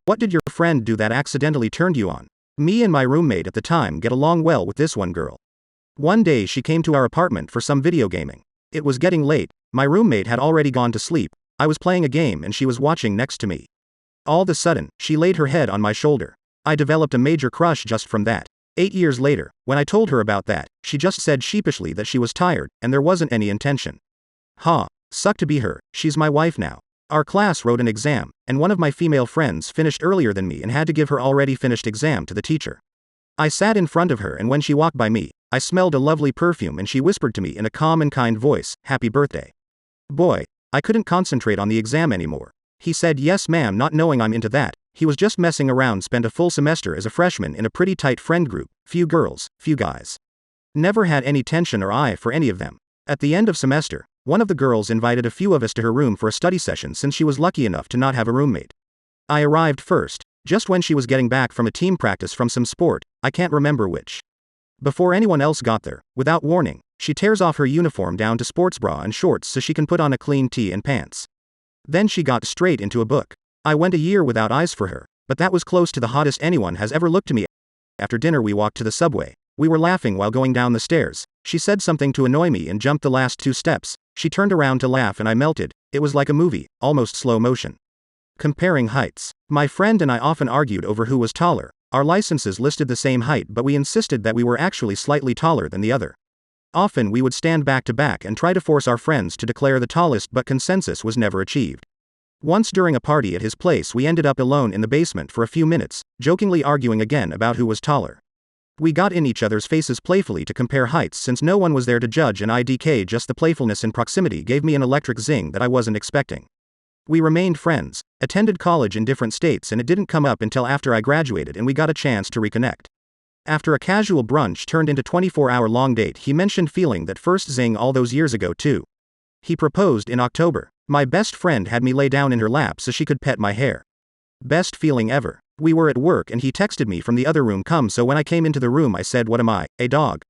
What did your friend do that accidentally turned you on? Me and my roommate at the time get along well with this one girl. One day she came to our apartment for some video gaming. It was getting late, my roommate had already gone to sleep, I was playing a game and she was watching next to me. All of a sudden, she laid her head on my shoulder. I developed a major crush just from that. 8 years later, when I told her about that, she just said sheepishly that she was tired, and there wasn't any intention. Suck to be her, she's my wife now. Our class wrote an exam, and one of my female friends finished earlier than me and had to give her already finished exam to the teacher. I sat in front of her and when she walked by me, I smelled a lovely perfume and she whispered to me in a calm and kind voice, "Happy birthday." Boy, I couldn't concentrate on the exam anymore. He said yes ma'am, not knowing I'm into that. He was just messing around, spent a full semester as a freshman in a pretty tight friend group, few girls, few guys. Never had any tension or eye for any of them. At the end of semester, one of the girls invited a few of us to her room for a study session since she was lucky enough to not have a roommate. I arrived first, just when she was getting back from a team practice from some sport, I can't remember which. Before anyone else got there, without warning, she tears off her uniform down to sports bra and shorts so she can put on a clean tee and pants. Then she got straight into a book. I went a year without eyes for her, but that was close to the hottest anyone has ever looked to me. After dinner we walked to the subway. We were laughing while going down the stairs. She said something to annoy me and jumped the last 2 steps. She turned around to laugh and I melted. It was like a movie, almost slow motion. Comparing heights. My friend and I often argued over who was taller. Our licenses listed the same height, but we insisted that we were actually slightly taller than the other. Often we would stand back to back and try to force our friends to declare the tallest, but consensus was never achieved. Once during a party at his place we ended up alone in the basement for a few minutes, jokingly arguing again about who was taller. We got in each other's faces playfully to compare heights since no one was there to judge, and IDK, just the playfulness and proximity gave me an electric zing that I wasn't expecting. We remained friends, attended college in different states, and it didn't come up until after I graduated and we got a chance to reconnect. After a casual brunch turned into 24-hour long date, he mentioned feeling that first zing all those years ago too. He proposed in October. My best friend had me lay down in her lap so she could pet my hair. Best feeling ever. We were at work and he texted me from the other room, "Come," so when I came into the room I said, "What am I, a dog?"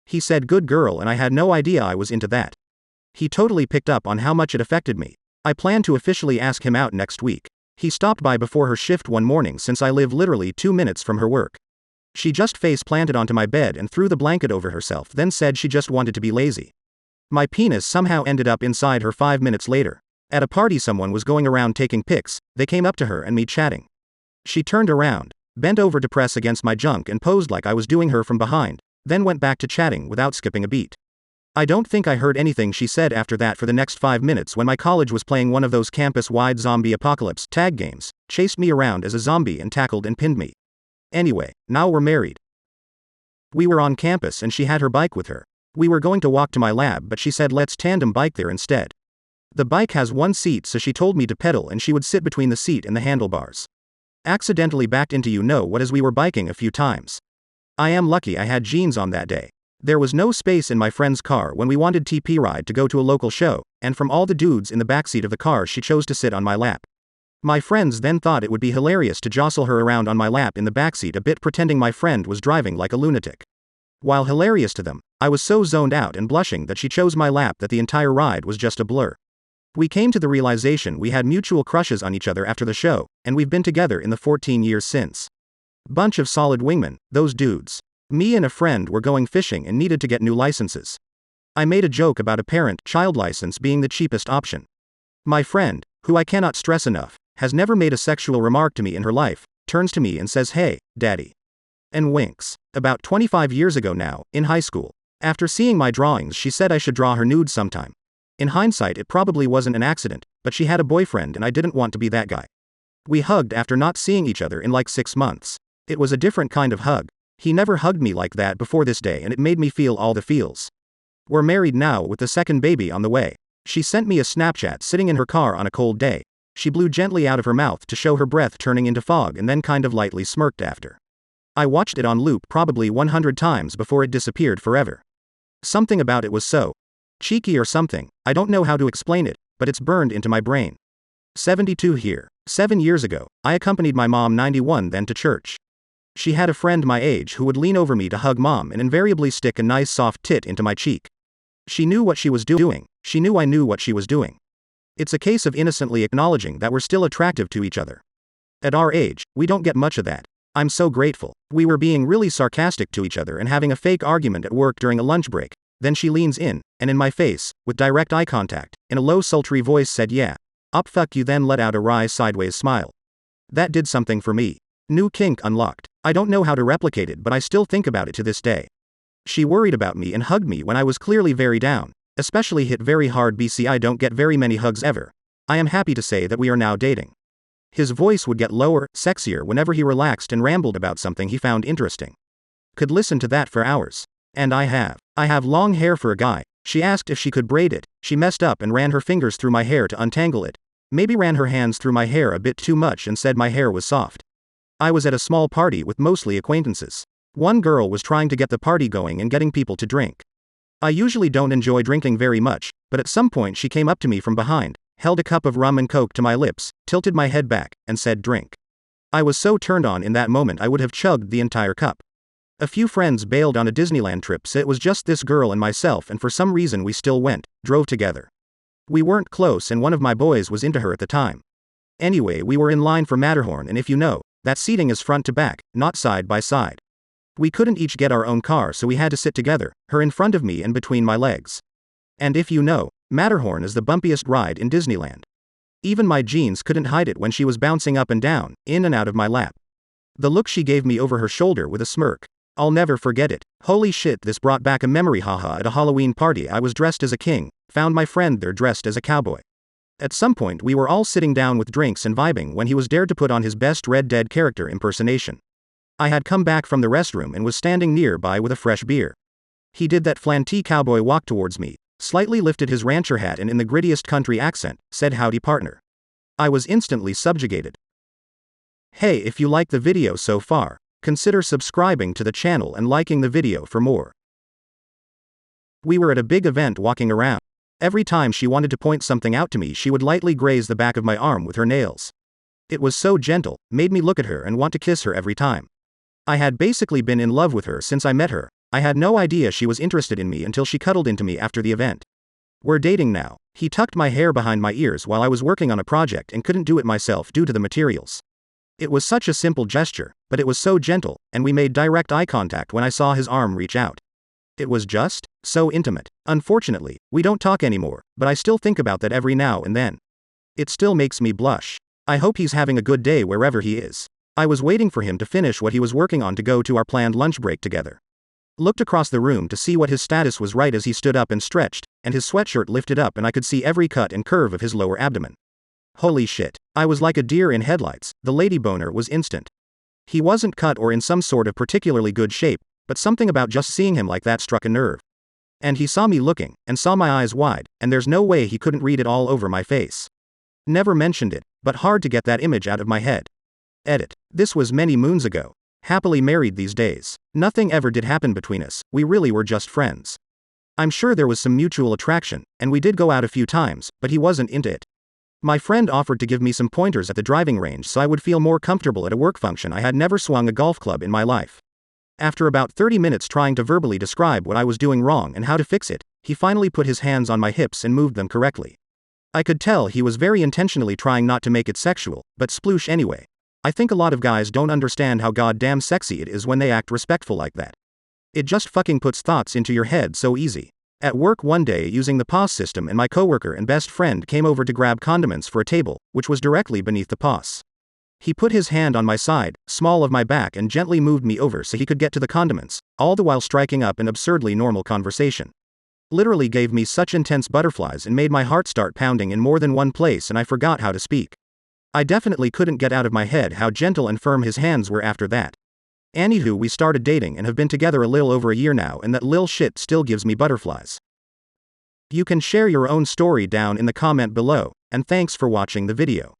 He said, "Good girl," and I had no idea I was into that. He totally picked up on how much it affected me. I plan to officially ask him out next week. He stopped by before her shift one morning since I live literally 2 minutes from her work. She just face planted onto my bed and threw the blanket over herself, then said she just wanted to be lazy. My penis somehow ended up inside her 5 minutes later. At a party someone was going around taking pics, they came up to her and me chatting. She turned around, bent over to press against my junk and posed like I was doing her from behind, then went back to chatting without skipping a beat. I don't think I heard anything she said after that for the next 5 minutes when my college was playing one of those campus-wide zombie apocalypse tag games, chased me around as a zombie and tackled and pinned me. Anyway, now we're married. We were on campus and she had her bike with her. We were going to walk to my lab, but she said let's tandem bike there instead. The bike has 1 seat, so she told me to pedal and she would sit between the seat and the handlebars. Accidentally backed into what as we were biking a few times. I am lucky I had jeans on that day. There was no space in my friend's car when we wanted TP ride to go to a local show, and from all the dudes in the backseat of the car she chose to sit on my lap. My friends then thought it would be hilarious to jostle her around on my lap in the backseat a bit, pretending my friend was driving like a lunatic. While hilarious to them, I was so zoned out and blushing that she chose my lap that the entire ride was just a blur. We came to the realization we had mutual crushes on each other after the show, and we've been together in the 14 years since. Bunch of solid wingmen, those dudes. Me and a friend were going fishing and needed to get new licenses. I made a joke about a parent-child license being the cheapest option. My friend, who I cannot stress enough, has never made a sexual remark to me in her life, turns to me and says, "Hey, daddy," and winks. About 25 years ago now, in high school. After seeing my drawings she said I should draw her nude sometime. In hindsight it probably wasn't an accident, but she had a boyfriend and I didn't want to be that guy. We hugged after not seeing each other in like 6 months. It was a different kind of hug. He never hugged me like that before this day and it made me feel all the feels. We're married now with the second baby on the way. She sent me a Snapchat sitting in her car on a cold day. She blew gently out of her mouth to show her breath turning into fog and then kind of lightly smirked after. I watched it on loop probably 100 times before it disappeared forever. Something about it was so cheeky or something, I don't know how to explain it, but it's burned into my brain. 72 here. 7 years ago, I accompanied my mom 91 then to church. She had a friend my age who would lean over me to hug mom and invariably stick a nice soft tit into my cheek. She knew what she was doing, she knew I knew what she was doing. It's a case of innocently acknowledging that we're still attractive to each other. At our age, we don't get much of that. I'm so grateful. We were being really sarcastic to each other and having a fake argument at work during a lunch break. Then she leans in, and in my face, with direct eye contact, in a low sultry voice said yeah. Op fuck you, then let out a wry sideways smile. That did something for me. New kink unlocked. I don't know how to replicate it, but I still think about it to this day. She worried about me and hugged me when I was clearly very down. Especially hit very hard BC. I don't get very many hugs ever. I am happy to say that we are now dating. His voice would get lower, sexier whenever he relaxed and rambled about something he found interesting. Could listen to that for hours. And I have long hair for a guy. She asked if she could braid it. She messed up and ran her fingers through my hair to untangle it. Maybe ran her hands through my hair a bit too much and said my hair was soft. I was at a small party with mostly acquaintances. One girl was trying to get the party going and getting people to drink. I usually don't enjoy drinking very much, but at some point she came up to me from behind, held a cup of rum and coke to my lips, tilted my head back, and said drink. I was so turned on in that moment I would have chugged the entire cup. A few friends bailed on a Disneyland trip, so it was just this girl and myself, and for some reason we still drove together. We weren't close and one of my boys was into her at the time. Anyway, we were in line for Matterhorn, and if you know, that seating is front to back, not side by side. We couldn't each get our own car, so we had to sit together, her in front of me and between my legs. And if you know, Matterhorn is the bumpiest ride in Disneyland. Even my jeans couldn't hide it when she was bouncing up and down, in and out of my lap. The look she gave me over her shoulder with a smirk. I'll never forget it. Holy shit, this brought back a memory. Haha. At a Halloween party I was dressed as a king, found my friend there dressed as a cowboy. At some point we were all sitting down with drinks and vibing when he was dared to put on his best Red Dead character impersonation. I had come back from the restroom and was standing nearby with a fresh beer. He did that flanty cowboy walk towards me, slightly lifted his rancher hat and in the grittiest country accent, said howdy partner. I was instantly subjugated. Hey, if you like the video so far, consider subscribing to the channel and liking the video for more. We were at a big event walking around. Every time she wanted to point something out to me she would lightly graze the back of my arm with her nails. It was so gentle, made me look at her and want to kiss her every time. I had basically been in love with her since I met her. I had no idea she was interested in me until she cuddled into me after the event. We're dating now. He tucked my hair behind my ears while I was working on a project and couldn't do it myself due to the materials. It was such a simple gesture, but it was so gentle, and we made direct eye contact when I saw his arm reach out. It was just so intimate. Unfortunately, we don't talk anymore, but I still think about that every now and then. It still makes me blush. I hope he's having a good day wherever he is. I was waiting for him to finish what he was working on to go to our planned lunch break together. Looked across the room to see what his status was right as he stood up and stretched, and his sweatshirt lifted up and I could see every cut and curve of his lower abdomen. Holy shit. I was like a deer in headlights. The lady boner was instant. He wasn't cut or in some sort of particularly good shape, but something about just seeing him like that struck a nerve. And he saw me looking, and saw my eyes wide, and there's no way he couldn't read it all over my face. Never mentioned it, but hard to get that image out of my head. Edit. This was many moons ago. Happily married these days. Nothing ever did happen between us, we really were just friends. I'm sure there was some mutual attraction, and we did go out a few times, but he wasn't into it. My friend offered to give me some pointers at the driving range so I would feel more comfortable at a work function. I had never swung a golf club in my life. After about 30 minutes trying to verbally describe what I was doing wrong and how to fix it, he finally put his hands on my hips and moved them correctly. I could tell he was very intentionally trying not to make it sexual, but sploosh anyway. I think a lot of guys don't understand how goddamn sexy it is when they act respectful like that. It just fucking puts thoughts into your head so easy. At work one day using the POS system and my coworker and best friend came over to grab condiments for a table, which was directly beneath the POS. He put his hand on my side, small of my back and gently moved me over so he could get to the condiments, all the while striking up an absurdly normal conversation. Literally gave me such intense butterflies and made my heart start pounding in more than one place and I forgot how to speak. I definitely couldn't get out of my head how gentle and firm his hands were after that. Anywho, we started dating and have been together a little over a year now and that lil shit still gives me butterflies. You can share your own story down in the comment below, and thanks for watching the video.